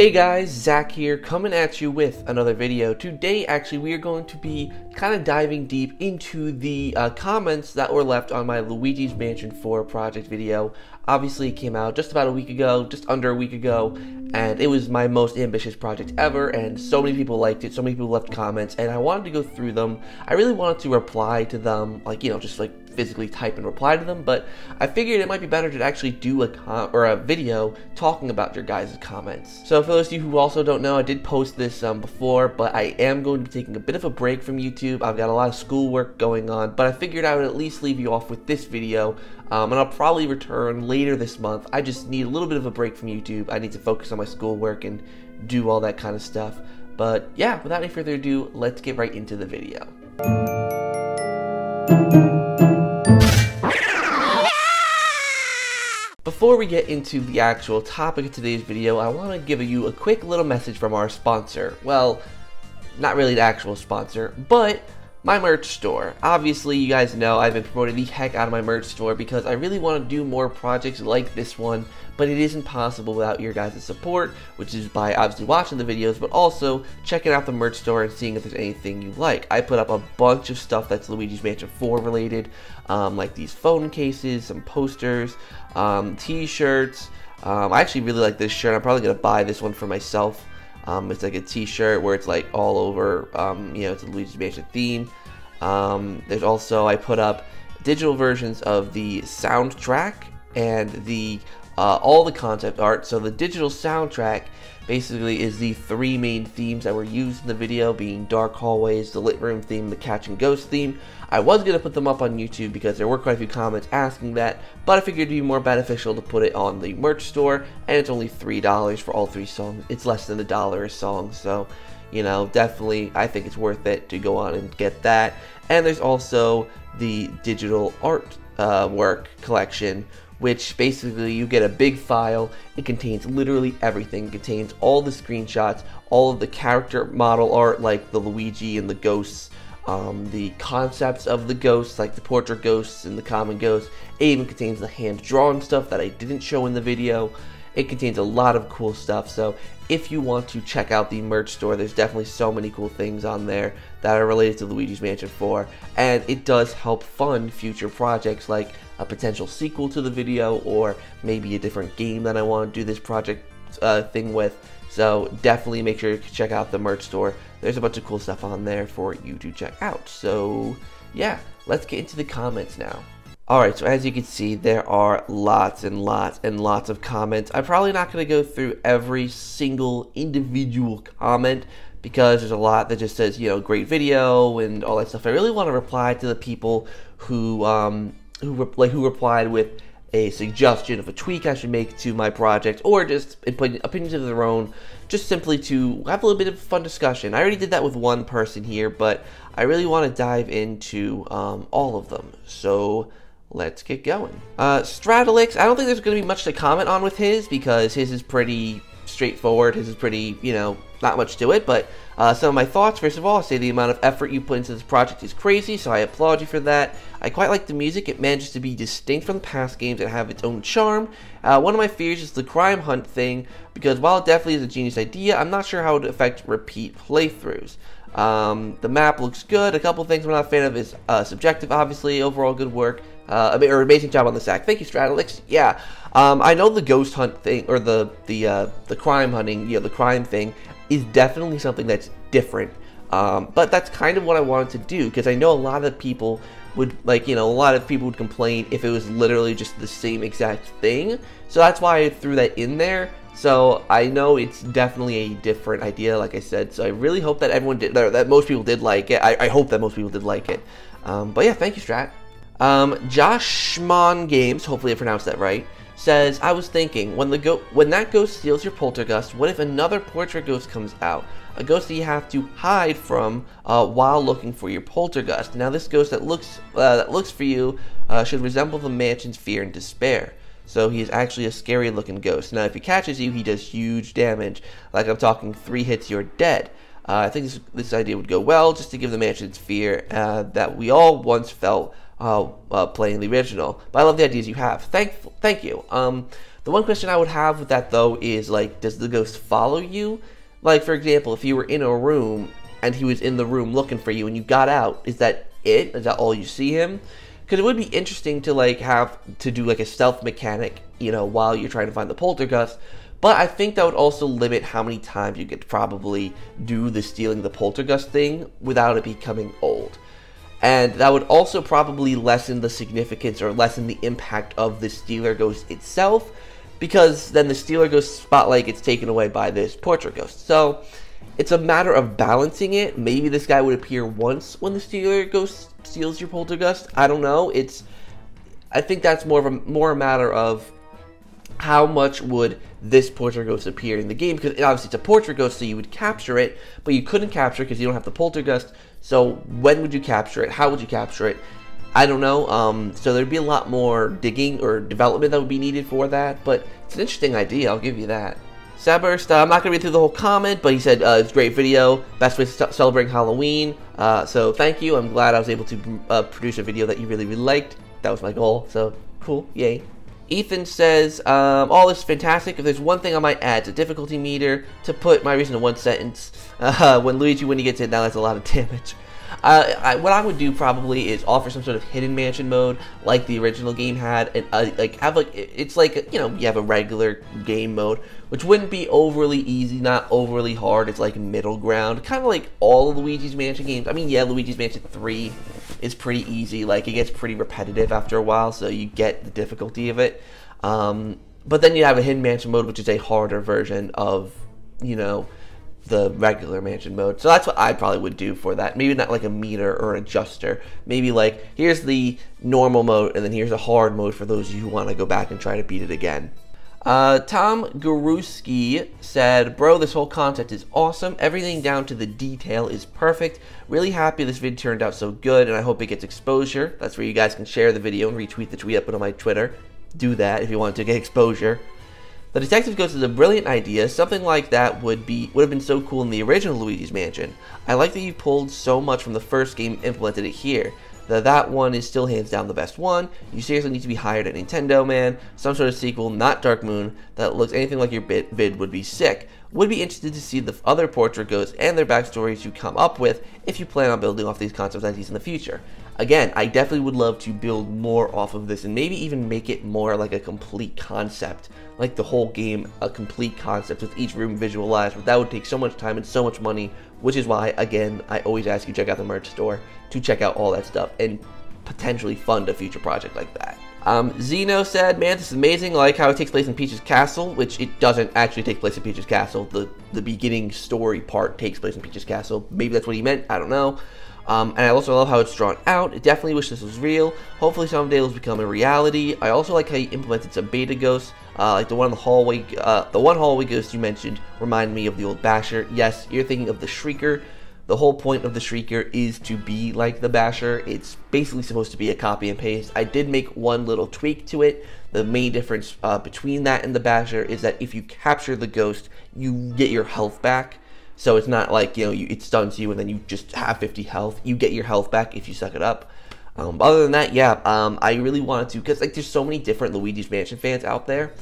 Hey guys, Zach here, coming at you with another video. Today, actually, we are going to be kind of diving deep into the comments that were left on my Luigi's Mansion 4 project video. Obviously, it came out just about a week ago, just under a week ago, and it was my most ambitious project ever, and so many people liked it, so many people left comments, and I wanted to go through them. I really wanted to reply to them, like, you know, just like physically type and reply to them, but I figured it might be better to actually do a video talking about your guys' comments. So for those of you who also don't know, I did post this before, but I am going to be taking a bit of a break from YouTube. I've got a lot of schoolwork going on, but I figured I would at least leave you off with this video, and I'll probably return later this month. I just need a little bit of a break from YouTube. I need to focus on my schoolwork and do all that kind of stuff. But yeah, without any further ado, let's get right into the video. Before we get into the actual topic of today's video, I want to give you a quick little message from our sponsor. Well, not really the actual sponsor, but my merch store. Obviously, you guys know I've been promoting the heck out of my merch store because I really want to do more projects like this one, but it isn't possible without your guys' support, which is by obviously watching the videos, but also checking out the merch store and seeing if there's anything you like. I put up a bunch of stuff that's Luigi's Mansion 4 related, like these phone cases, some posters, t-shirts. I actually really like this shirt. I'm probably going to buy this one for myself. It's like a t-shirt where it's like all over, you know, it's a Luigi's Mansion theme. There's also, I put up digital versions of the soundtrack and the all the concept art. So the digital soundtrack basically is the three main themes that were used in the video, being Dark Hallways, the Lit Room theme, the Catch and Ghost theme. I was going to put them up on YouTube because there were quite a few comments asking that, but I figured it'd be more beneficial to put it on the merch store, and it's only $3 for all three songs. It's less than $1 a song, so, you know, definitely I think it's worth it to go on and get that. And there's also the digital art work collection, which basically you get a big file. It contains literally everything. It contains all the screenshots, all of the character model art like the Luigi and the ghosts, the concepts of the ghosts like the portrait ghosts and the common ghosts. It even contains the hand-drawn stuff that I didn't show in the video. It contains a lot of cool stuff, so if you want to check out the merch store, there's definitely so many cool things on there that are related to Luigi's Mansion 4, and it does help fund future projects like a potential sequel to the video or maybe a different game that I want to do this project thing with. So definitely make sure to check out the merch store. There's a bunch of cool stuff on there for you to check out. So yeah, let's get into the comments now. Alright, so as you can see, there are lots and lots and lots of comments. I'm probably not going to go through every single individual comment because there's a lot that just says, you know, great video and all that stuff. I really want to reply to the people who replied with a suggestion of a tweak I should make to my project, or just opinions of their own, just simply to have a little bit of fun discussion. I already did that with one person here, but I really want to dive into all of them. So let's get going. Stradalics, I don't think there's going to be much to comment on with his because his is pretty straightforward. His is pretty, you know, not much to it, but some of my thoughts. First of all, I say the amount of effort you put into this project is crazy, so I applaud you for that. I quite like the music. It manages to be distinct from the past games and have its own charm. One of my fears is the crime hunt thing, because while it definitely is a genius idea, I'm not sure how it would affect repeat playthroughs. The map looks good. A couple things I'm not a fan of is subjective, obviously. Overall, good work. Or amazing job on the sack. Thank you, Stradalics. Yeah, I know the ghost hunt thing, or the crime hunting, you know, the crime thing, is definitely something that's different. But that's kind of what I wanted to do, because I know a lot of people would, like, you know, a lot of people would complain if it was literally just the same exact thing. So that's why I threw that in there. So I know it's definitely a different idea, like I said. So I really hope that everyone did, that most people did like it. I hope that most people did like it. But yeah, thank you, Strat. Joshmon Games, hopefully I pronounced that right, says, I was thinking, when that ghost steals your Poltergeist, what if another portrait ghost comes out? A ghost that you have to hide from while looking for your Poltergeist. Now this ghost that looks for you should resemble the mansion's fear and despair. So he is actually a scary looking ghost. Now if he catches you, he does huge damage. Like I'm talking 3 hits, you're dead. I think this idea would go well, just to give the mansion's fear that we all once felt playing the original. But I love the ideas you have. Thank you. The one question I would have with that though is like, does the ghost follow you? Like for example, if you were in a room and he was in the room looking for you and you got out, is that it? Is that all you see him? Because it would be interesting to like have to do like a stealth mechanic, you know, while you're trying to find the poltergeist. But I think that would also limit how many times you could probably do the stealing the poltergeist thing without it becoming old. And that would also probably lessen the significance or lessen the impact of the Stealer Ghost itself, because then the Stealer Ghost spotlight gets taken away by this Portrait Ghost. So it's a matter of balancing it. Maybe this guy would appear once when the Stealer Ghost steals your poltergeist. I don't know. I think that's more a matter of how much would this Portrait Ghost appear in the game, because obviously it's a Portrait Ghost, so you would capture it, but you couldn't capture it because you don't have the poltergeist. So when would you capture it? How would you capture it? I don't know. So there'd be a lot more digging or development that would be needed for that, but it's an interesting idea, I'll give you that. Saburst, I'm not going to read through the whole comment, but he said it's a great video, best way to celebrate Halloween. So thank you. I'm glad I was able to produce a video that you really, really liked. That was my goal, so cool, yay. Ethan says, all this is fantastic. If there's one thing I might add, it's a difficulty meter to put my reason in one sentence. When he gets in, now that's a lot of damage. What I would do probably is offer some sort of hidden mansion mode like the original game had, and it's like, you know, you have a regular game mode, which wouldn't be overly easy, not overly hard. It's like middle ground, kind of like all of Luigi's Mansion games. I mean, yeah, Luigi's Mansion 3 is pretty easy. Like, it gets pretty repetitive after a while, so you get the difficulty of it. But then you have a hidden mansion mode, which is a harder version of, you know, the regular mansion mode. So that's what I probably would do for that. Maybe not like a meter or adjuster. Maybe like, here's the normal mode, and then here's a hard mode for those of you who want to go back and try to beat it again. Tom Garuski said, bro, this whole concept is awesome. Everything down to the detail is perfect. Really happy this vid turned out so good, and I hope it gets exposure. That's where you guys can share the video and retweet the tweet up on my Twitter. Do that if you want to get exposure. The Detective Ghost is a brilliant idea. Something like that would have been so cool in the original Luigi's Mansion. I like that you pulled so much from the first game and implemented it here. That one is still hands down the best one. You seriously need to be hired at Nintendo, man. Some sort of sequel, not Dark Moon, that looks anything like your vid would be sick. Would be interested to see the other Portrait Ghosts and their backstories you come up with if you plan on building off these concept ideas in the future. Again, I definitely would love to build more off of this and maybe even make it more like a complete concept, like the whole game, a complete concept with each room visualized, but that would take so much time and so much money, which is why, again, I always ask you to check out the merch store to check out all that stuff and potentially fund a future project like that. Zeno said, man, this is amazing. I like how it takes place in Peach's Castle, which it doesn't actually take place in Peach's Castle. The beginning story part takes place in Peach's Castle. Maybe that's what he meant, I don't know. And I also love how it's drawn out. I definitely wish this was real. Hopefully someday it'll become a reality. I also like how you implemented some beta ghosts, like the one in the hallway. The one hallway ghost you mentioned reminded me of the old Basher. Yes, you're thinking of the Shrieker. The whole point of the Shrieker is to be like the Basher. It's basically supposed to be a copy and paste. I did make one little tweak to it. The main difference between that and the Basher is that if you capture the ghost, you get your health back. So it's not like, you know, it stuns you and then you just have 50 health. You get your health back if you suck it up. Other than that, yeah, I really wanted to, because like there's so many different Luigi's Mansion fans out there.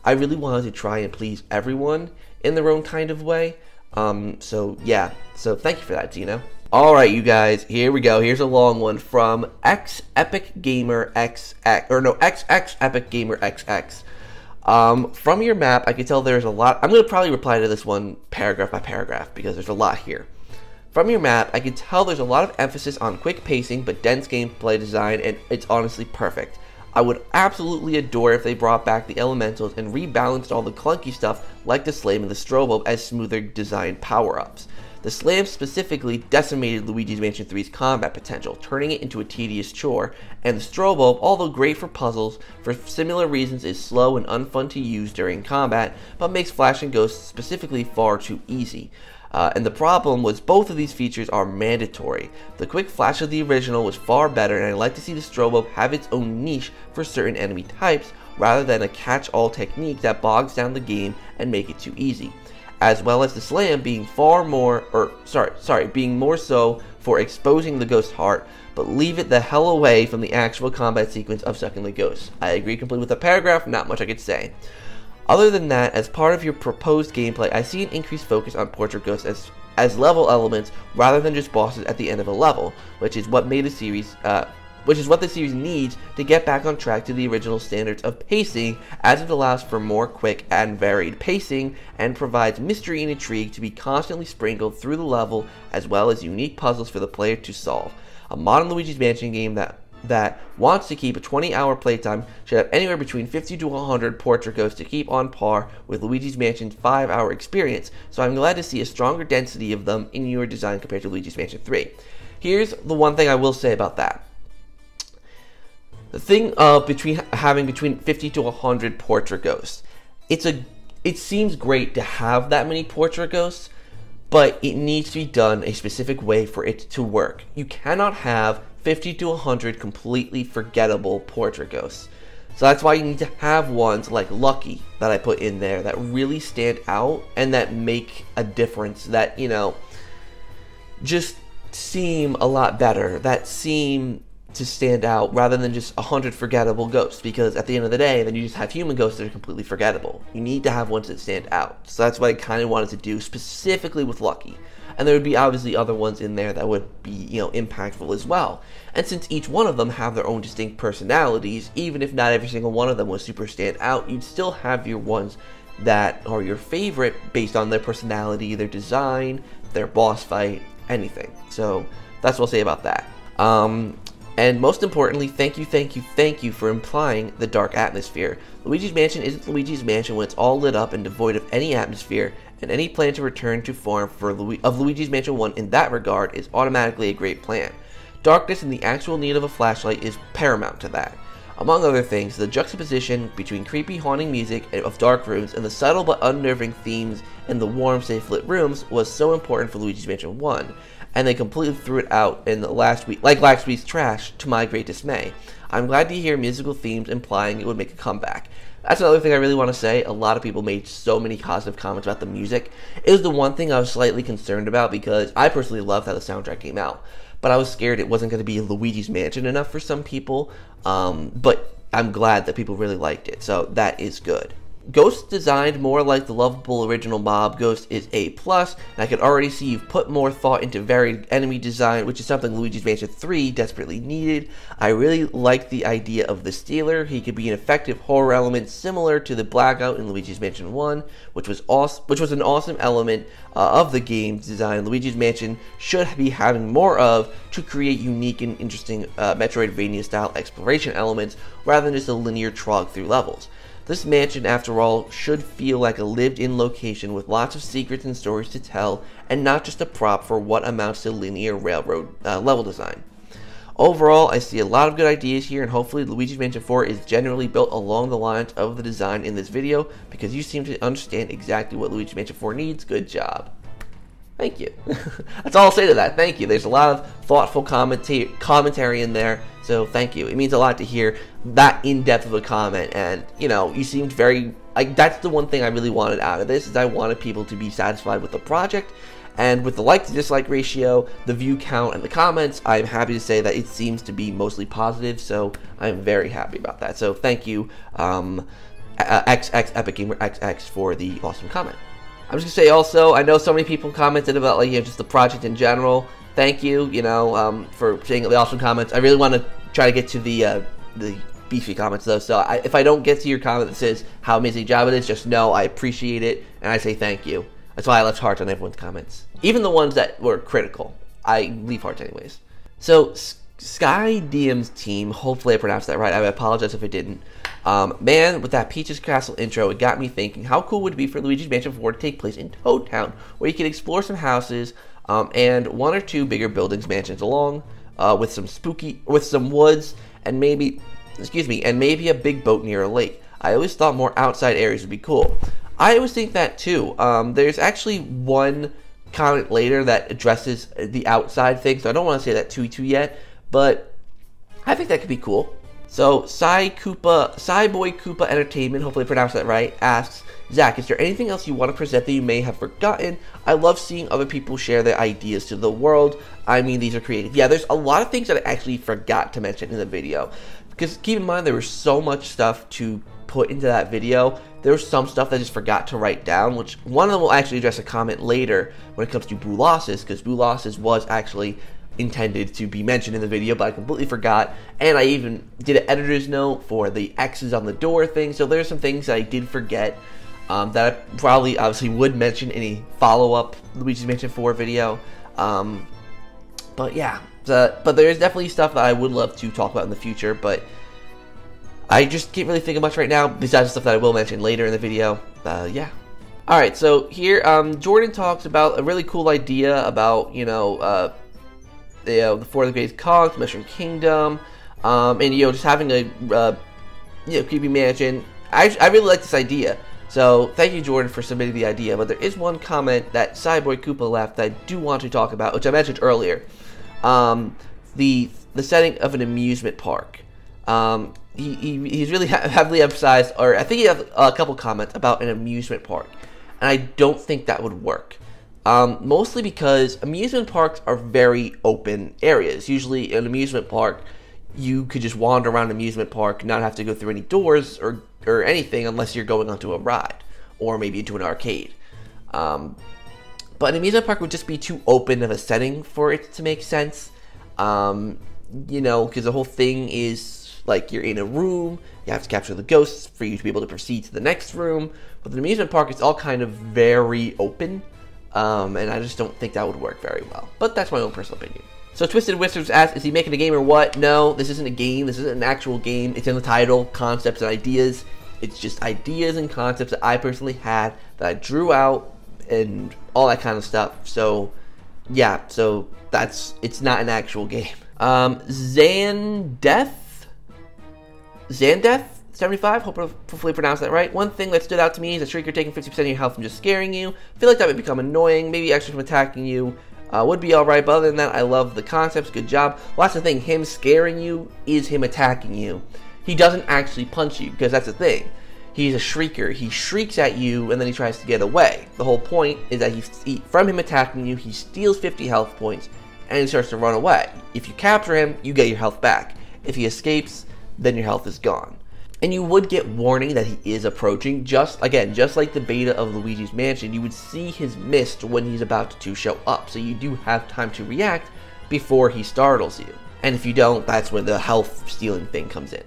I really wanted to try and please everyone in their own kind of way. So yeah, so thank you for that, Zeno. Alright, you guys, here we go. Here's a long one from X Epic Gamer XX, or no, XX Epic Gamer XX. From your map, I can tell there's a lot. I'm going to probably reply to this one paragraph by paragraph because there's a lot here. From your map, I can tell there's a lot of emphasis on quick pacing but dense gameplay design, and it's honestly perfect. I would absolutely adore if they brought back the elementals and rebalanced all the clunky stuff like the slam and the strobo as smoother designed power-ups. The slam specifically decimated Luigi's Mansion 3's combat potential, turning it into a tedious chore, and the strobo, although great for puzzles, for similar reasons is slow and unfun to use during combat, but makes flashing ghosts specifically far too easy. And the problem was both of these features are mandatory. The quick flash of the original was far better, and I like to see the strobo have its own niche for certain enemy types, rather than a catch-all technique that bogs down the game and make it too easy. As well as the slam being being more so for exposing the ghost heart, but leave it the hell away from the actual combat sequence of sucking the ghost. I agree completely with the paragraph, not much I could say. Other than that, as part of your proposed gameplay, I see an increased focus on portrait ghosts as level elements rather than just bosses at the end of a level, which is what the series needs to get back on track to the original standards of pacing, as it allows for more quick and varied pacing and provides mystery and intrigue to be constantly sprinkled through the level, as well as unique puzzles for the player to solve. A modern Luigi's Mansion game that wants to keep a 20-hour playtime should have anywhere between 50 to 100 portrait ghosts to keep on par with Luigi's Mansion's 5-hour experience, so I'm glad to see a stronger density of them in your design compared to Luigi's Mansion 3. Here's the one thing I will say about that. The thing of having between 50 to 100 portrait ghosts, it seems great to have that many portrait ghosts, but it needs to be done a specific way for it to work. You cannot have 50 to 100 completely forgettable portrait ghosts. So that's why you need to have ones like Lucky that I put in there that really stand out and that make a difference, that, you know, just seem a lot better, that seem to stand out rather than just 100 forgettable ghosts, because at the end of the day, then you just have human ghosts that are completely forgettable. You need to have ones that stand out. So that's what I kind of wanted to do specifically with Lucky. And there would be obviously other ones in there that would be, you know, impactful as well. And since each one of them have their own distinct personalities, even if not every single one of them was super stand out, you'd still have your ones that are your favorite based on their personality, their design, their boss fight, anything. So that's what I'll say about that. And most importantly, thank you for implying the dark atmosphere. Luigi's Mansion isn't Luigi's Mansion when it's all lit up and devoid of any atmosphere, and any plan to return to form of Luigi's Mansion 1 in that regard is automatically a great plan. Darkness and the actual need of a flashlight is paramount to that. Among other things, the juxtaposition between creepy haunting music of dark rooms and the subtle but unnerving themes in the warm, safe lit rooms was so important for Luigi's Mansion 1, and they completely threw it out in the last week's trash, to my great dismay. I'm glad to hear musical themes implying it would make a comeback. That's another thing I really want to say. A lot of people made so many positive comments about the music. It was the one thing I was slightly concerned about, because I personally loved how the soundtrack came out, but I was scared it wasn't going to be Luigi's Mansion enough for some people, but I'm glad that people really liked it, so that is good. Ghost designed more like the lovable original mob Ghost is A+, and I can already see you've put more thought into varied enemy design, which is something Luigi's Mansion 3 desperately needed. I really like the idea of the Stealer. He could be an effective horror element similar to the Blackout in Luigi's Mansion 1, which was an awesome element of the game's design Luigi's Mansion should be having more of, to create unique and interesting Metroidvania-style exploration elements rather than just a linear trog through levels. This mansion, after all, should feel like a lived-in location with lots of secrets and stories to tell, and not just a prop for what amounts to linear railroad level design. Overall, I see a lot of good ideas here, and hopefully Luigi's Mansion 4 is generally built along the lines of the design in this video, because you seem to understand exactly what Luigi's Mansion 4 needs. Good job. Thank you. That's all I'll say to that. Thank you. There's a lot of thoughtful commentary in there, so thank you. It means a lot to hear that in-depth of a comment, and, you know, you seemed very, like, that's the one thing I really wanted out of this, is I wanted people to be satisfied with the project, and with the like to dislike ratio, the view count, and the comments, I'm happy to say that it seems to be mostly positive, so I'm very happy about that. So thank you, Epic Gamer XX, for the awesome comment. I'm just gonna say also, I know so many people commented about, like, you know, just the project in general. Thank you, you know, for saying the awesome comments. I really want to try to get to the beefy comments though. So if I don't get to your comment that says how amazing a job it is, just know I appreciate it and I say thank you. That's why I left hearts on everyone's comments, even the ones that were critical. I leave hearts anyways. So Sky DM's team, hopefully I pronounced that right. I apologize if I didn't. Man, with that Peach's Castle intro, it got me thinking, how cool would it be for Luigi's Mansion 4 to take place in Toad Town, where you could explore some houses and one or two bigger buildings, mansions along, with some woods, and maybe a big boat near a lake. I always thought more outside areas would be cool. I always think that too. There's actually one comment later that addresses the outside thing, so I don't want to say that too yet, but I think that could be cool. So, Boy Koopa Entertainment, hopefully I pronounced that right, asks, Zach, is there anything else you want to present that you may have forgotten? I love seeing other people share their ideas to the world. I mean, these are creative. Yeah, there's a lot of things that I actually forgot to mention in the video. Because keep in mind, there was so much stuff to put into that video, there was some stuff that I just forgot to write down, which one of them will actually address a comment later when it comes to Blue Losses, because Blue Losses was actually intended to be mentioned in the video, but I completely forgot. And I even did an editor's note for the X's on the door thing, so there's some things that I did forget that I probably obviously would mention in a follow-up Luigi's Mansion 4 video. But yeah, but there's definitely stuff that I would love to talk about in the future, but I just can't really think of much right now, besides the stuff that I will mention later in the video. Yeah. Alright, so here, Jordan talks about a really cool idea about, the Four of the Great Cogs, Mushroom Kingdom, and, just having a, creepy mansion. I really like this idea. So, thank you, Jordan, for submitting the idea, but there is one comment that Cyborg Koopa left that I do want to talk about, which I mentioned earlier. The setting of an amusement park. He's really heavily emphasized, or I think he has a couple comments about an amusement park, and I don't think that would work. Mostly because amusement parks are very open areas. Usually, an amusement park, you could just wander around an amusement park, not have to go through any doors or anything unless you're going onto a ride or maybe into an arcade. But an amusement park would just be too open of a setting for it to make sense. Because the whole thing is like you're in a room, you have to capture the ghosts for you to be able to proceed to the next room. But the amusement park is all kind of very open, and I just don't think that would work very well. But that's my own personal opinion. So Twisted Whispers asks, is he making a game or what? No, this isn't a game. This isn't an actual game. It's in the title, Concepts and Ideas. It's just ideas and concepts that I personally had that I drew out and all that kind of stuff. So, yeah, so it's not an actual game. Zayn Death? 75, hopefully pronounced that right. One thing that stood out to me is that Shrieker taking 50% of your health from just scaring you. I feel like that would become annoying, maybe actually from attacking you. Would be alright, but other than that, I love the concepts, good job. Well, that's the thing, him scaring you is him attacking you. He doesn't actually punch you, because that's the thing. He's a shrieker, he shrieks at you, and then he tries to get away. The whole point is that from him attacking you, he steals 50 health points, and he starts to run away. If you capture him, you get your health back. If he escapes, then your health is gone. And you would get warning that he is approaching, just like the beta of Luigi's Mansion, you would see his mist when he's about to show up, so you do have time to react before he startles you. And if you don't, that's when the health stealing thing comes in.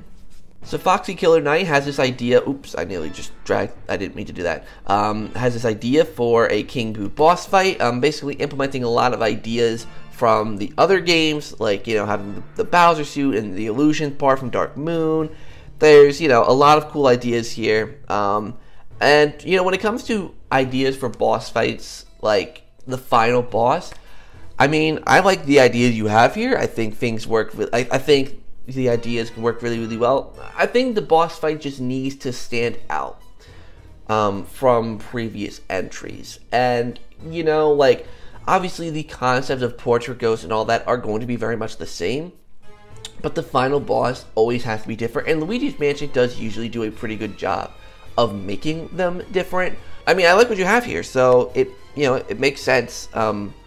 So Foxy Killer Knight has this idea, oops, I nearly just dragged, I didn't mean to do that, has this idea for a King Boo boss fight, basically implementing a lot of ideas from the other games, like, having the Bowser suit and the illusion part from Dark Moon. There's, a lot of cool ideas here, and, when it comes to ideas for boss fights, like the final boss, I mean, I like the ideas you have here. I think things work, I think the ideas can work really, really well. I think the boss fight just needs to stand out from previous entries, and, obviously the concepts of Portrait Ghost and all that are going to be very much the same. But the final boss always has to be different, and Luigi's Mansion does usually do a pretty good job of making them different. I mean, I like what you have here, so it makes sense.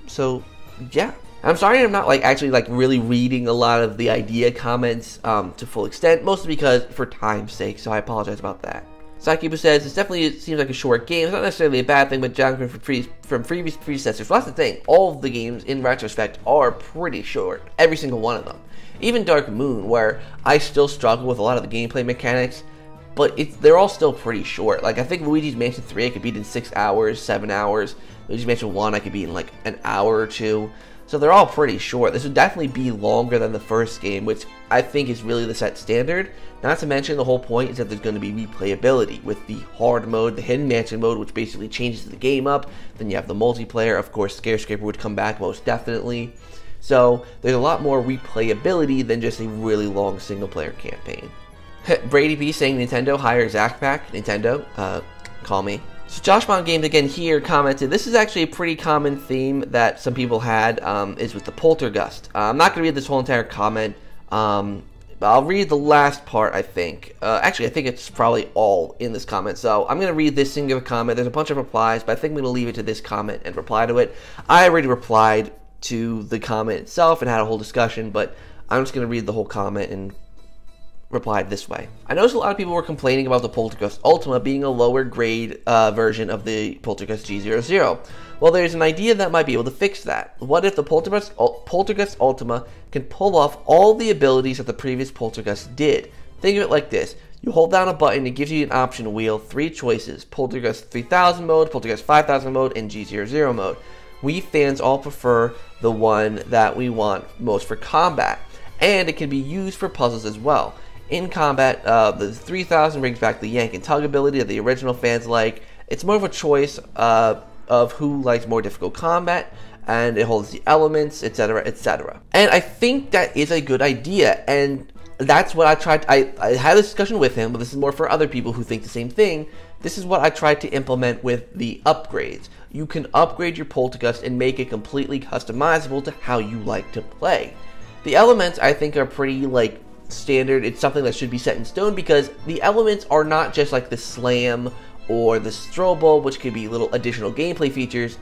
So yeah, I'm sorry I'm not actually really reading a lot of the idea comments to full extent, mostly because for time's sake. So I apologize about that. Sidekeeper says, this definitely seems like a short game. It's not necessarily a bad thing, but judging from previous predecessors. Well, that's the thing. All of the games, in retrospect, are pretty short. Every single one of them. Even Dark Moon, where I still struggle with a lot of the gameplay mechanics, but they're all still pretty short. I think Luigi's Mansion 3 I could beat in 6 hours, 7 hours. Luigi's Mansion 1 I could beat in an hour or two. So they're all pretty short. This would definitely be longer than the first game, which I think is really the set standard. Not to mention, the whole point is that there's going to be replayability with the hard mode, the hidden mansion mode, which basically changes the game up. Then you have the multiplayer. Of course, Scarescraper would come back most definitely. So there's a lot more replayability than just a really long single-player campaign. Brady B saying Nintendo hire ZakPak. Nintendo, call me. So Josh Bond Games again here commented, this is actually a pretty common theme that some people had, is with the Poltergeist. I'm not going to read this whole entire comment, but I'll read the last part, I think. Actually, I think it's probably all in this comment, so I'm going to read this singular comment. There's a bunch of replies, but I think I'm going to leave it to this comment and reply to it. I already replied to the comment itself and had a whole discussion, but I'm just going to read the whole comment and replied this way. I noticed a lot of people were complaining about the Poltergeist Ultima being a lower grade version of the Poltergeist G00. Well, there's an idea that might be able to fix that. What if the Poltergeist Ultima can pull off all the abilities that the previous Poltergeist did? Think of it like this. You hold down a button, it gives you an option wheel, 3 choices: Poltergeist 3000 mode, Poltergeist 5000 mode, and G00 mode. We fans all prefer the one that we want most for combat, and it can be used for puzzles as well. In combat, the 3000 brings back the yank and tug ability that the original fans like. It's more of a choice of who likes more difficult combat, and it holds the elements, etc., etc. And I think that is a good idea, and that's what I tried. I had a discussion with him, but this is more for other people who think the same thing. This is what I tried to implement with the upgrades. You can upgrade your Poltergeist and make it completely customizable to how you like to play. The elements, I think, are pretty, like, standard. It's something that should be set in stone, because the elements are not just like the slam or the strobo, which could be little additional gameplay features.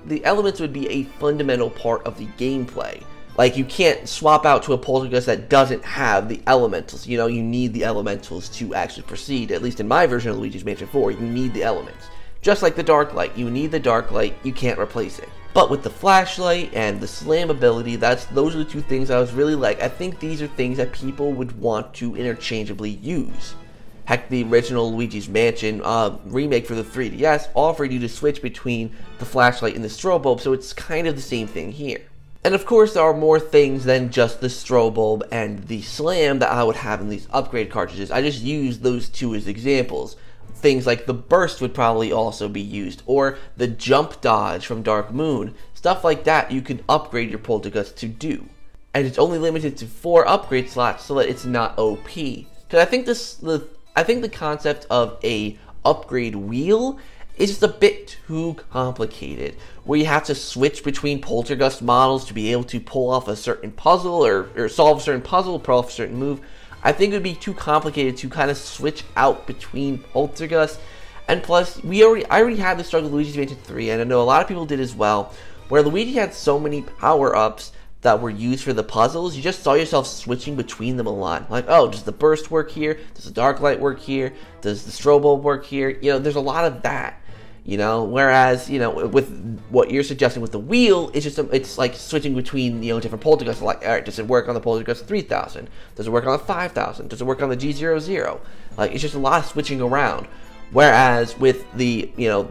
The elements would be a fundamental part of the gameplay. Like, you can't swap out to a Poltergeist that doesn't have the elementals. You know, you need the elementals to actually proceed. At least in my version of Luigi's Mansion 4, you need the elements. Just like the Dark Light, you need the Dark Light, you can't replace it. But with the flashlight and the slam ability, those are the two things I was really like. I think these are things that people would want to interchangeably use. Heck, the original Luigi's Mansion remake for the 3DS offered you to switch between the flashlight and the strobe bulb, so it's kind of the same thing here. And of course, there are more things than just the strobe bulb and the slam that I would have in these upgrade cartridges. I just used those two as examples. Things like the burst would probably also be used, or the jump dodge from Dark Moon. Stuff like that you can upgrade your Poltergeist to do. And it's only limited to 4 upgrade slots so that it's not OP. Because I think the concept of a upgrade wheel is just a bit too complicated, where you have to switch between Poltergeist models to be able to pull off a certain puzzle, or solve a certain puzzle, pull off a certain move. I think it would be too complicated to kind of switch out between Poltergeist. And plus, I already had this struggle with Luigi's Mansion 3, and I know a lot of people did as well, where Luigi had so many power-ups that were used for the puzzles, you just saw yourself switching between them a lot. Like, oh, does the burst work here? Does the dark light work here? Does the strobe bulb work here? You know, there's a lot of that. You know, whereas, you know, with what you're suggesting with the wheel, it's just it's like switching between, you know, different Poltergeists. Like, all right, does it work on the Poltergeist 3000? Does it work on the 5000? Does it work on the G00? Like, it's just a lot of switching around. Whereas with the, you know,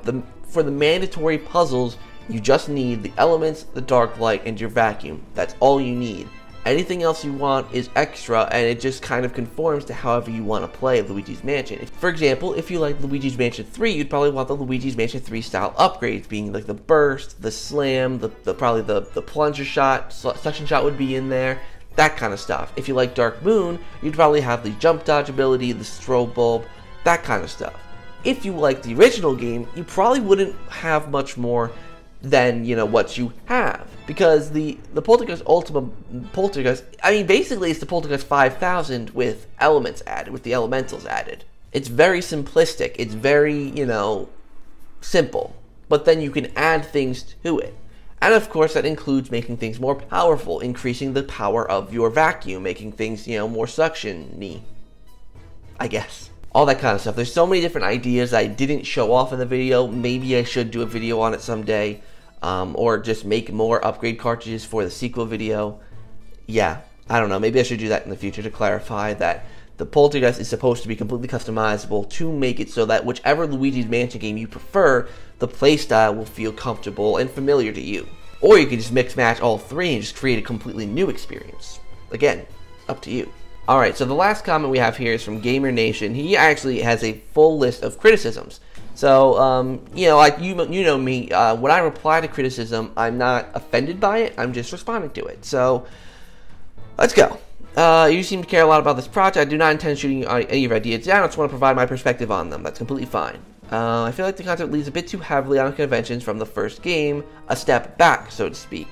for the mandatory puzzles, you just need the elements, the dark light, and your vacuum. That's all you need. Anything else you want is extra, and it just kind of conforms to however you want to play Luigi's Mansion. For example, if you like Luigi's Mansion 3, you'd probably want the Luigi's Mansion 3 style upgrades, being like the burst, the slam, probably the plunger shot, suction shot would be in there, that kind of stuff. If you like Dark Moon, you'd probably have the jump dodge ability, the strobe bulb, that kind of stuff. If you like the original game, you probably wouldn't have much more than, you know, what you have, because the Poltergeist Ultima Poltergeist, I mean, basically it's the Poltergeist 5000 with elements added, with the elementals added. It's very simplistic, it's very, you know, simple, but then you can add things to it. And of course that includes making things more powerful, increasing the power of your vacuum, making things, you know, more suction-y, I guess. All that kind of stuff. There's so many different ideas I didn't show off in the video. Maybe I should do a video on it someday. Or just make more upgrade cartridges for the sequel video. Yeah, I don't know. Maybe I should do that in the future to clarify that the Poltergeist is supposed to be completely customizable to make it so that whichever Luigi's Mansion game you prefer, the playstyle will feel comfortable and familiar to you. Or you can just mix match all 3 and just create a completely new experience. Again, up to you. Alright, so the last comment we have here is from Gamer Nation. He actually has a full list of criticisms. So, you know, like you know me, when I reply to criticism, I'm not offended by it, I'm just responding to it. So, let's go. You seem to care a lot about this project. I do not intend shooting any of your ideas down, I just want to provide my perspective on them. That's completely fine. I feel like the concept leads a bit too heavily on conventions from the first game, a step back, so to speak.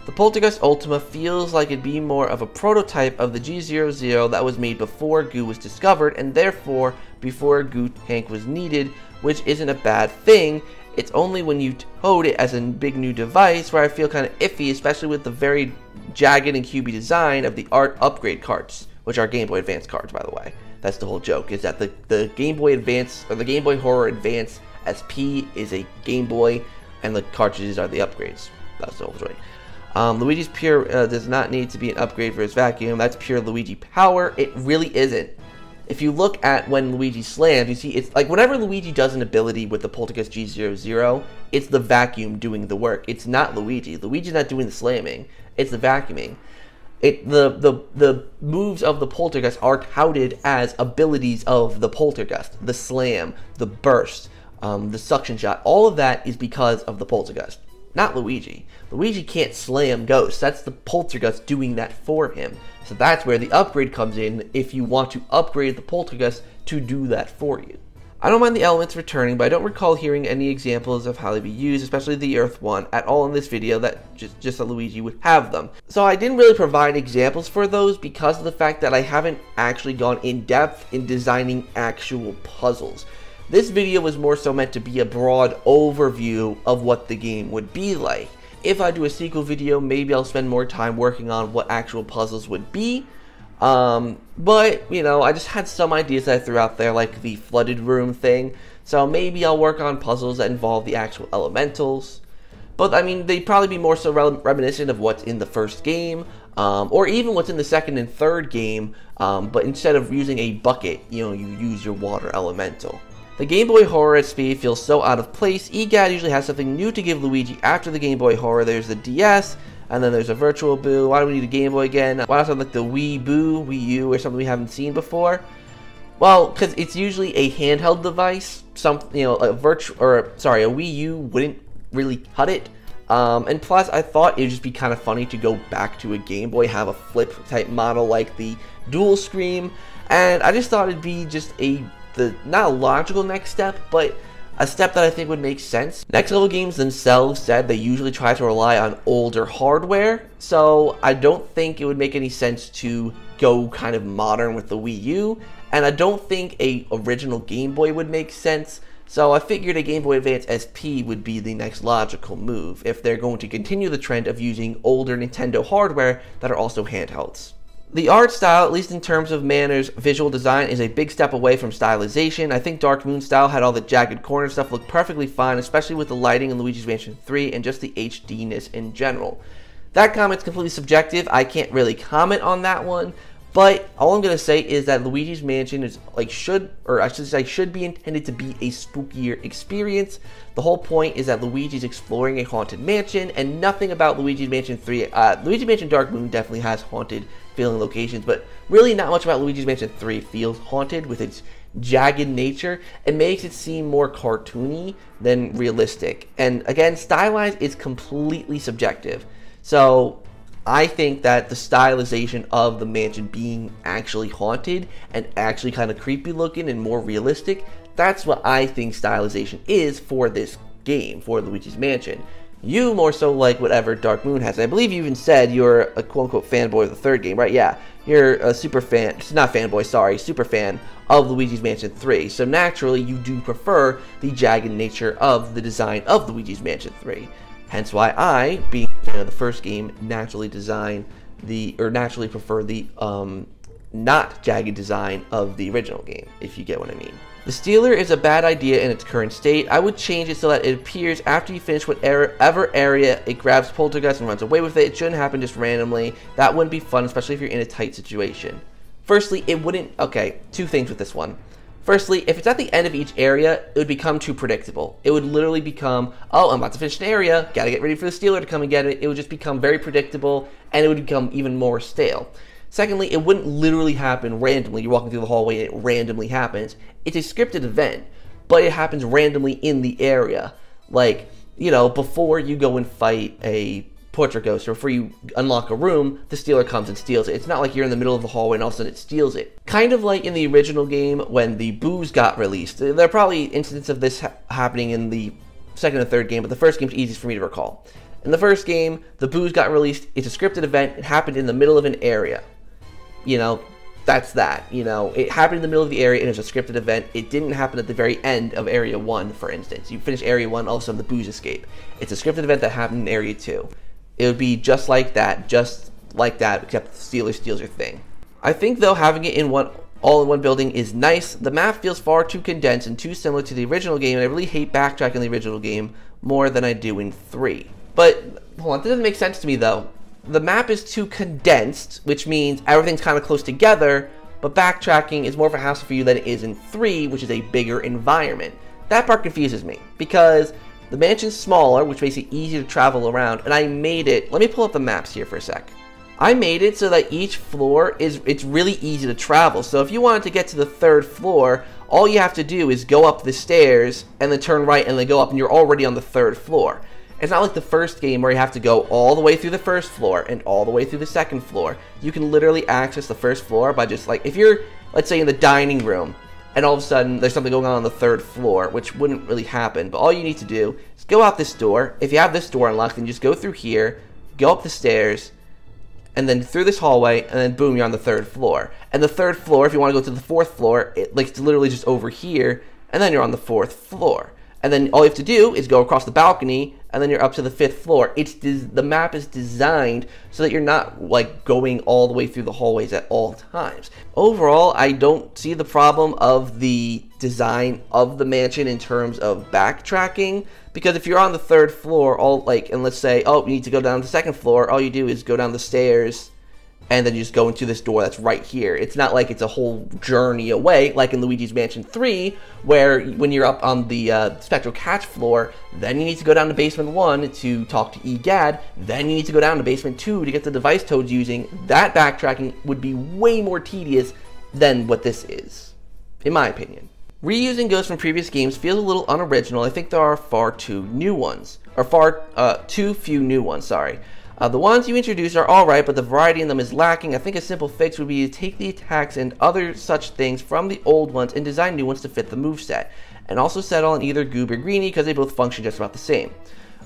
The Poltergeist Ultima feels like it'd be more of a prototype of the G00 that was made before goo was discovered, and therefore before a goo tank was needed, which isn't a bad thing. It's only when you toad it as a big new device where I feel kind of iffy, especially with the very jagged and cubey design of the art upgrade carts, which are Game Boy Advance cards, by the way. That's the whole joke, is that the Game Boy Advance, or the Game Boy Horror Advance SP is a Game Boy, and the cartridges are the upgrades. That's the whole joke. Luigi's Pure does not need to be an upgrade for his vacuum. That's pure Luigi power. It really isn't. If you look at when Luigi slams, you see it's like whenever Luigi does an ability with the Poltergeist G00, it's the vacuum doing the work. It's not Luigi. Luigi's not doing the slamming. It's the vacuuming. The moves of the Poltergeist are touted as abilities of the Poltergeist. The slam, the burst, the suction shot. All of that is because of the Poltergeist, not Luigi. Luigi can't slam ghosts. That's the Poltergeist doing that for him. So that's where the upgrade comes in if you want to upgrade the Poltergeist to do that for you. I don't mind the elements returning, but I don't recall hearing any examples of how they'd be used, especially the Earth one, at all in this video, that just that Luigi would have them. So I didn't really provide examples for those because of the fact that I haven't actually gone in depth in designing actual puzzles. This video was more so meant to be a broad overview of what the game would be like. If I do a sequel video, maybe I'll spend more time working on what actual puzzles would be. But, you know, I just had some ideas that I threw out there, like the flooded room thing. So maybe I'll work on puzzles that involve the actual elementals. But, I mean, they'd probably be more so reminiscent of what's in the first game, or even what's in the second and third game, but instead of using a bucket, you know, you use your water elemental. The Game Boy Horror SP feels so out of place. EGAD usually has something new to give Luigi after the Game Boy Horror. There's the DS, and then there's a Virtual Boo. Why do we need a Game Boy again? Why not something like the Wii Boo, Wii U, or something we haven't seen before? Well, because it's usually a handheld device. A Wii U wouldn't really cut it. And plus, I thought it would just be kind of funny to go back to a Game Boy, have a flip type model like the Dual Screen, and I just thought it'd be just not a logical next step, but a step that I think would make sense. Next Level Games themselves said they usually try to rely on older hardware, so I don't think it would make any sense to go kind of modern with the Wii U, and I don't think a original Game Boy would make sense, so I figured a Game Boy Advance SP would be the next logical move if they're going to continue the trend of using older Nintendo hardware that are also handhelds. The art style, at least in terms of manners, visual design, is a big step away from stylization. I think Dark Moon style had all the jagged corner stuff look perfectly fine, especially with the lighting in Luigi's Mansion 3 and just the HD-ness in general. That comment's completely subjective. I can't really comment on that one, but all I'm going to say is that Luigi's Mansion is should be intended to be a spookier experience. The whole point is that Luigi's exploring a haunted mansion, and nothing about Luigi's Mansion 3. Luigi's Mansion Dark Moon definitely has haunted feeling locations, but really not much about Luigi's Mansion 3 feels haunted with its jagged nature. It makes it seem more cartoony than realistic. And again, stylized is completely subjective. So I think that the stylization of the mansion being actually haunted and actually kind of creepy looking and more realistic, that's what I think stylization is for this game, for Luigi's Mansion. You more so like whatever Dark Moon has. I believe you even said you're a quote-unquote fanboy of the third game, right? Yeah, you're a super fan, not fanboy, sorry, super fan of Luigi's Mansion 3. So naturally, you do prefer the jagged nature of the design of Luigi's Mansion 3. Hence why I, being a fan of the first game, naturally prefer the not jagged design of the original game, if you get what I mean. The Stealer is a bad idea in its current state. I would change it so that it appears after you finish whatever area it grabs Poltergeist and runs away with it. It shouldn't happen just randomly. That wouldn't be fun, especially if you're in a tight situation. Firstly, it wouldn't... Okay, two things with this one. Firstly, if it's at the end of each area, it would become too predictable. It would literally become, oh, I'm about to finish an area, gotta get ready for the Stealer to come and get it. It would just become very predictable, and it would become even more stale. Secondly, it wouldn't literally happen randomly. You're walking through the hallway and it randomly happens. It's a scripted event, but it happens randomly in the area. Like, you know, before you go and fight a portrait ghost or before you unlock a room, the Stealer comes and steals it. It's not like you're in the middle of the hallway and all of a sudden it steals it. Kind of like in the original game when the boos got released. There are probably instances of this happening in the second and third game, but the first game's easiest for me to recall. In the first game, the boos got released. It's a scripted event. It happened in the middle of an area. You know, that's that. You know, it happened in the middle of the area and it was a scripted event. It didn't happen at the very end of Area 1, for instance. You finish Area 1, all of a sudden the boos escape. It's a scripted event that happened in Area 2. It would be just like that, except the Stealer steals your thing. I think though having it in all in one building is nice. The map feels far too condensed and too similar to the original game, and I really hate backtracking the original game more than I do in 3. But hold on, that doesn't make sense to me though. The map is too condensed, which means everything's kind of close together, but backtracking is more of a hassle for you than it is in 3, which is a bigger environment. That part confuses me, because the mansion's smaller, which makes it easier to travel around, and I made it, let me pull up the maps here for a sec. I made it so that each floor it's really easy to travel. So if you wanted to get to the 3rd floor, all you have to do is go up the stairs and then turn right and then go up and you're already on the 3rd floor. It's not like the first game where you have to go all the way through the 1st floor and all the way through the 2nd floor. You can literally access the 1st floor by just like, if you're, let's say in the dining room, and all of a sudden there's something going on the 3rd floor, which wouldn't really happen, but all you need to do is go out this door. If you have this door unlocked, then just go through here, go up the stairs, and then through this hallway, and then boom, you're on the 3rd floor. And the 3rd floor, if you want to go to the 4th floor, it's literally just over here, and then you're on the 4th floor. And then all you have to do is go across the balcony, and then you're up to the 5th floor. The map is designed so that you're not like going all the way through the hallways at all times. Overall, I don't see the problem of the design of the mansion in terms of backtracking, because if you're on the 3rd floor, and let's say, oh, you need to go down to the 2nd floor, all you do is go down the stairs, and then you just go into this door that's right here. It's not like it's a whole journey away, like in Luigi's Mansion 3, where when you're up on the Spectral Catch floor, then you need to go down to Basement 1 to talk to Egad, then you need to go down to Basement 2 to get the device Toad's using. That backtracking would be way more tedious than what this is, in my opinion. Reusing ghosts from previous games feels a little unoriginal. I think there are far too few new ones, sorry. The ones you introduce are alright, but the variety in them is lacking. I think a simple fix would be to take the attacks and other such things from the old ones and design new ones to fit the moveset. And also settle on either Goob or Greenie, because they both function just about the same.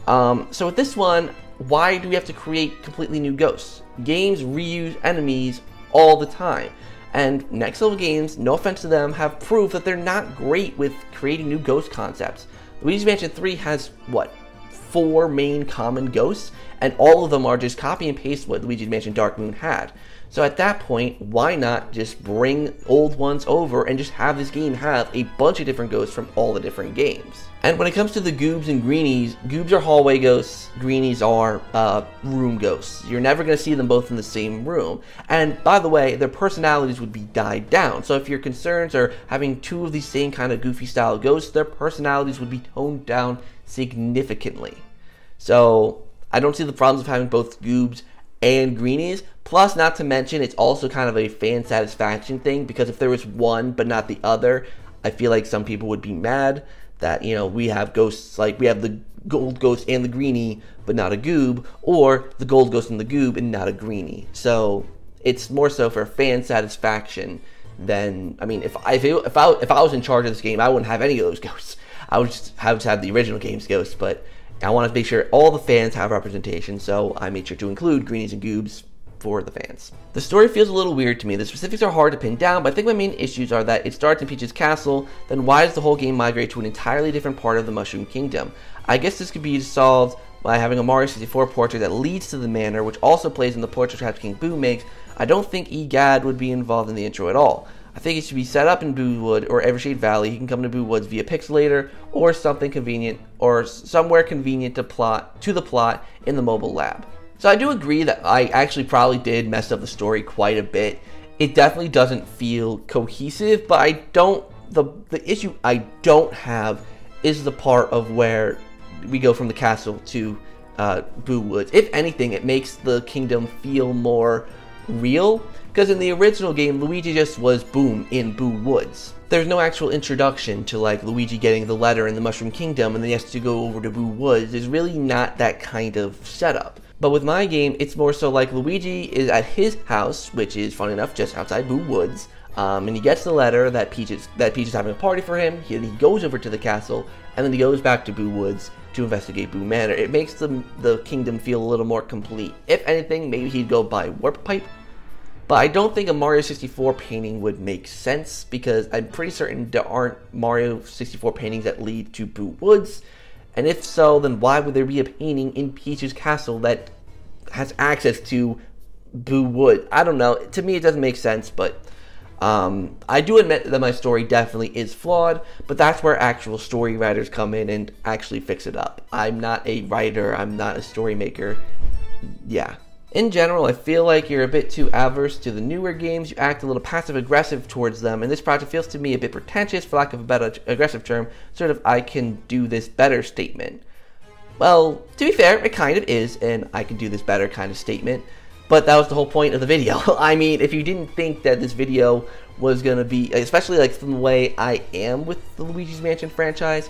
So with this one, why do we have to create completely new ghosts? Games reuse enemies all the time. And Next Level Games, no offense to them, have proved that they're not great with creating new ghost concepts. Luigi's Mansion 3 has, what, 4 main common ghosts, and all of them are just copy and paste what Luigi's Mansion Dark Moon had. So at that point, why not just bring old ones over and just have this game have a bunch of different ghosts from all the different games? And when it comes to the Goobs and Greenies, Goobs are hallway ghosts, Greenies are room ghosts. You're never going to see them both in the same room. And by the way, their personalities would be died down. So if your concerns are having 2 of these same kind of goofy style ghosts, their personalities would be toned down significantly. So I don't see the problems of having both Goobs and Greenies. Plus, not to mention, it's also kind of a fan satisfaction thing, because if there was one but not the other, I feel like some people would be mad that, you know, we have ghosts, like we have the gold ghost and the Greenie but not a Goob, or the gold ghost and the Goob and not a Greenie. So it's more so for fan satisfaction than, I mean, if I was in charge of this game, I wouldn't have any of those ghosts. I would just have the original game's ghosts, but I want to make sure all the fans have representation, so I made sure to include Greenies and Goobs for the fans. The story feels a little weird to me. The specifics are hard to pin down, but I think my main issues are that it starts in Peach's castle, then why does the whole game migrate to an entirely different part of the Mushroom Kingdom? I guess this could be solved by having a Mario 64 portrait that leads to the manor, which also plays in the portrait trap King Boo makes. I don't think Egad would be involved in the intro at all. I think it should be set up in Boo Wood or Evershade Valley. He can come to Boo Woods via Pixelator or something convenient, or somewhere convenient to the plot in the mobile lab. So I do agree that I actually probably did mess up the story quite a bit. It definitely doesn't feel cohesive, but I don't, the issue I don't have is the part of where we go from the castle to Boo Woods. If anything, it makes the kingdom feel more real, because in the original game, Luigi just was boom in Boo Woods. There's no actual introduction to like Luigi getting the letter in the Mushroom Kingdom and then he has to go over to Boo Woods. There's really not that kind of setup. But with my game, it's more so like Luigi is at his house, which is, funny enough, just outside Boo Woods, and he gets the letter that Peach is having a party for him. He goes over to the castle, and then he goes back to Boo Woods to investigate Boo Manor. It makes the kingdom feel a little more complete. If anything, maybe he'd go by Warp Pipe. But I don't think a Mario 64 painting would make sense, because I'm pretty certain there aren't Mario 64 paintings that lead to Boo Woods. And if so, then why would there be a painting in Peach's castle that has access to Boo would. I don't know. To me, it doesn't make sense, but I do admit that my story definitely is flawed, but that's where actual story writers come in and actually fix it up. I'm not a writer. I'm not a story maker. Yeah. In general, I feel like you're a bit too averse to the newer games. You act a little passive-aggressive towards them, and this project feels to me a bit pretentious, for lack of a better aggressive term, sort of I can do this better statement. Well, to be fair, it kind of is an I can do this better kind of statement, but that was the whole point of the video. I mean, if you didn't think that this video was going to be, especially like from the way I am with the Luigi's Mansion franchise,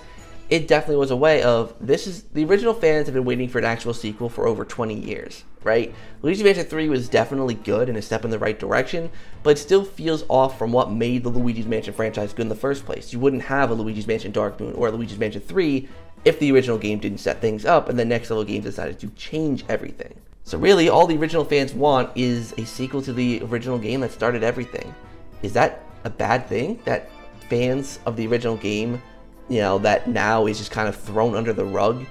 it definitely was a way of, this is, the original fans have been waiting for an actual sequel for over 20 years, right? Luigi's Mansion 3 was definitely good and a step in the right direction, but it still feels off from what made the Luigi's Mansion franchise good in the first place. You wouldn't have a Luigi's Mansion Dark Moon or a Luigi's Mansion 3 if the original game didn't set things up and the next level games decided to change everything. So really, all the original fans want is a sequel to the original game that started everything. Is that a bad thing? That fans of the original game, you know, that now is just kind of thrown under the rug?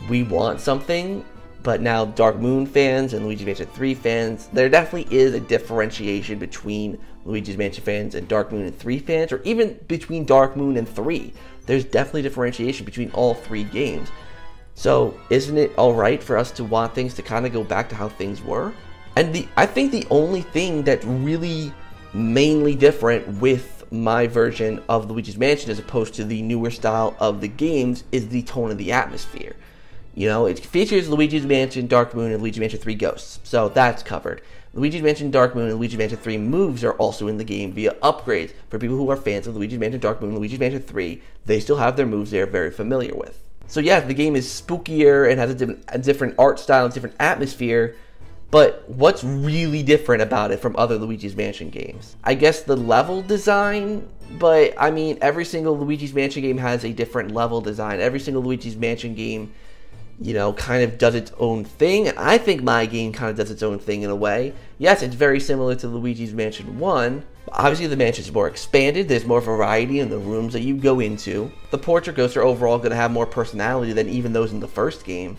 We want something, but now Dark Moon fans and Luigi's Mansion 3 fans, there definitely is a differentiation between Luigi's Mansion fans and Dark Moon and 3 fans, or even between Dark Moon and 3. There's definitely differentiation between all 3 games. So, isn't it alright for us to want things to kind of go back to how things were? And I think the only thing that's really mainly different with my version of Luigi's Mansion as opposed to the newer style of the games is the tone of the atmosphere. You know, it features Luigi's Mansion, Dark Moon, and Luigi's Mansion 3 Ghosts, so that's covered. Luigi's Mansion, Dark Moon, and Luigi's Mansion 3 moves are also in the game via upgrades. For people who are fans of Luigi's Mansion, Dark Moon, and Luigi's Mansion 3, they still have their moves they are very familiar with. So yeah, the game is spookier and has a different art style and different atmosphere, but what's really different about it from other Luigi's Mansion games? I guess the level design, but I mean, every single Luigi's Mansion game has a different level design. Every single Luigi's Mansion game, you know, kind of does its own thing, and I think my game kind of does its own thing in a way. Yes, it's very similar to Luigi's Mansion 1, but obviously the mansion's more expanded, there's more variety in the rooms that you go into. The portrait ghosts are overall going to have more personality than even those in the first game.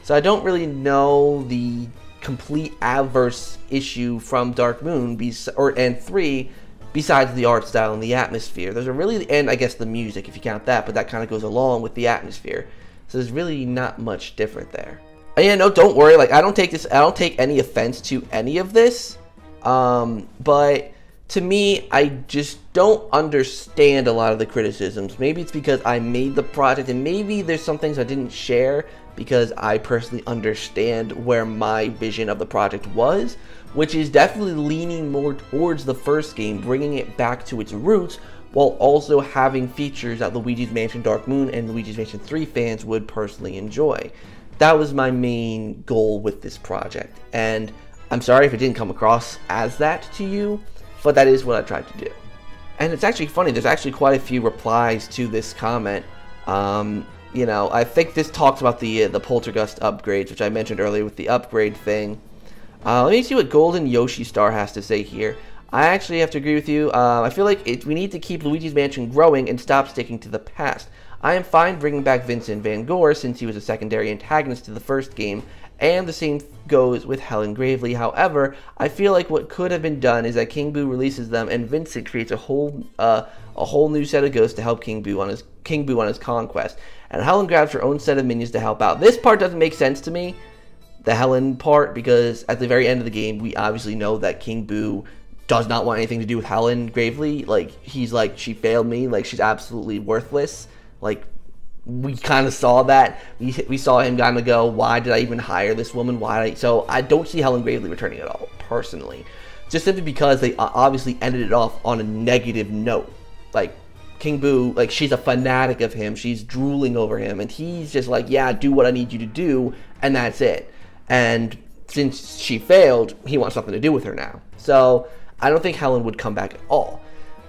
So I don't really know the complete adverse issue from Dark Moon and 3 besides the art style and the atmosphere. There's a really, and I guess the music if you count that, but that kind of goes along with the atmosphere. So there's really not much different there. And yeah, no, don't worry. Like I don't take any offense to any of this. But to me, I just don't understand a lot of the criticisms. Maybe it's because I made the project, and maybe there's some things I didn't share because I personally understand where my vision of the project was, which is definitely leaning more towards the first game, bringing it back to its roots, while also having features that Luigi's Mansion Dark Moon and Luigi's Mansion 3 fans would personally enjoy. That was my main goal with this project, and I'm sorry if it didn't come across as that to you, but that is what I tried to do. And it's actually funny, there's actually quite a few replies to this comment. You know, I think this talks about the Poltergeist upgrades, which I mentioned earlier with the upgrade thing. Let me see what Golden Yoshi Star has to say here. I actually have to agree with you. I feel like we need to keep Luigi's Mansion growing and stop sticking to the past. I am fine bringing back Vincent Van Gogh since he was a secondary antagonist to the first game, and the same goes with Helen Gravely. However, I feel like what could have been done is that King Boo releases them and Vincent creates a whole new set of ghosts to help King Boo on his conquest, and Helen grabs her own set of minions to help out. This part doesn't make sense to me, the Helen part, because at the very end of the game, we obviously know that King Boo does not want anything to do with Helen Gravely. Like, he's like, she failed me, like, she's absolutely worthless. Like, we kind of saw that. We saw him kind of go, why did I even hire this woman? So I don't see Helen Gravely returning at all, personally. Just simply because they obviously ended it off on a negative note. Like, King Boo, like, she's a fanatic of him. She's drooling over him. And he's just like, yeah, do what I need you to do. And that's it. And since she failed, he wants something to do with her now. So I don't think Helen would come back at all.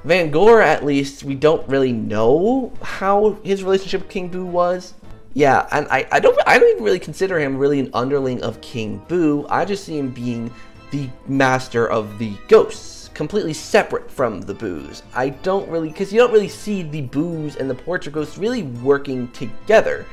Van Gogh, at least, we don't really know how his relationship with King Boo was. Yeah, and I don't even really consider him really an underling of King Boo. I just see him being the master of the ghosts, completely separate from the Boos. I don't really, because you don't really see the Boos and the portrait ghosts really working together.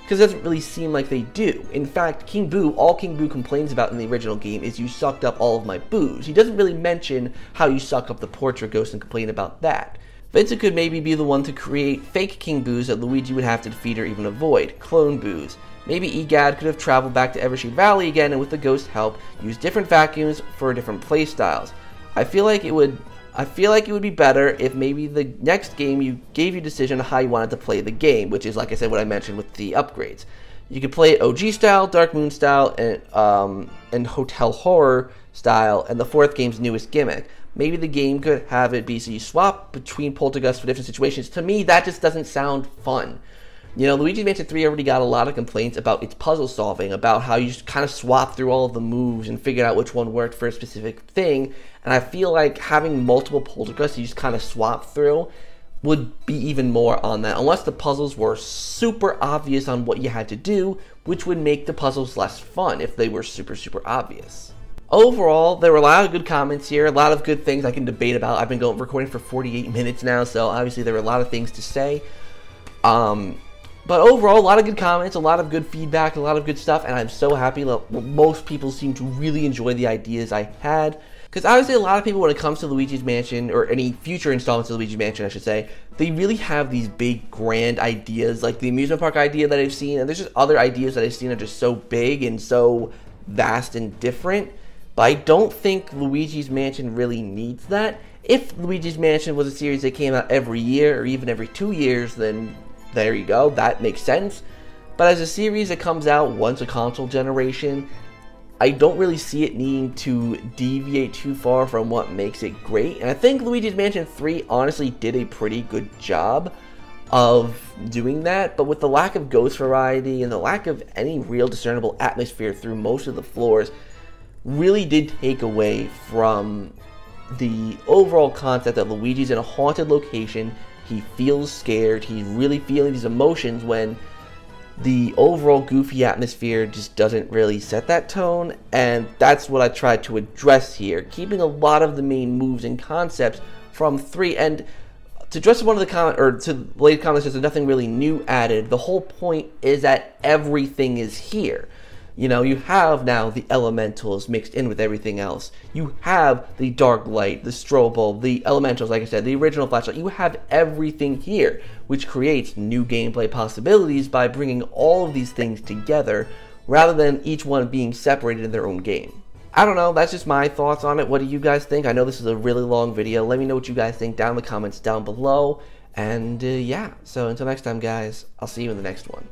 because it doesn't really seem like they do. In fact, King Boo, all King Boo complains about in the original game is you sucked up all of my boos. He doesn't really mention how you suck up the portrait ghost and complain about that. Vincent could maybe be the one to create fake King Boos that Luigi would have to defeat or even avoid, clone Boos. Maybe Egad could have traveled back to Eversheen Valley again and with the ghost's help, use different vacuums for different playstyles. I feel like it would be better if maybe the next game you gave your decision on how you wanted to play the game, which is, like I said, what I mentioned with the upgrades. You could play it OG style, Dark Moon style, and Hotel Horror style, and the fourth game's newest gimmick. Maybe the game could have it be so you swap between Poltergeist for different situations. To me, that just doesn't sound fun. You know, Luigi's Mansion 3 already got a lot of complaints about its puzzle solving, about how you just kind of swap through all of the moves and figure out which one worked for a specific thing. And I feel like having multiple Poltergeists you just kind of swap through would be even more on that, unless the puzzles were super obvious on what you had to do, which would make the puzzles less fun if they were super obvious. Overall, there were a lot of good comments here, a lot of good things I can debate about. I've been recording for 48 minutes now, so obviously there were a lot of things to say. But overall, a lot of good comments, a lot of good feedback, a lot of good stuff, and I'm so happy that most people seem to really enjoy the ideas I had. Because obviously a lot of people, when it comes to Luigi's Mansion, or any future installments of Luigi's Mansion, I should say, they really have these big, grand ideas, like the amusement park idea that I've seen, and there's just other ideas that I've seen that are just so big and so vast and different. But I don't think Luigi's Mansion really needs that. If Luigi's Mansion was a series that came out every year, or even every 2 years, then there you go, that makes sense. But as a series that comes out once a console generation, I don't really see it needing to deviate too far from what makes it great. And I think Luigi's Mansion 3 honestly did a pretty good job of doing that, but with the lack of ghost variety and the lack of any real discernible atmosphere through most of the floors, really did take away from the overall concept that Luigi's in a haunted location. He feels scared, he's really feeling these emotions when the overall goofy atmosphere just doesn't really set that tone, and that's what I tried to address here, keeping a lot of the main moves and concepts from 3. And to address one of the to the late comments, there's nothing really new added. The whole point is that everything is here. You know, you have now the elementals mixed in with everything else. You have the dark light, the strobe bulb, the elementals, like I said, the original flashlight. You have everything here, which creates new gameplay possibilities by bringing all of these things together, rather than each one being separated in their own game. I don't know, that's just my thoughts on it. What do you guys think? I know this is a really long video. Let me know what you guys think down in the comments down below. And yeah, so until next time, guys, I'll see you in the next one.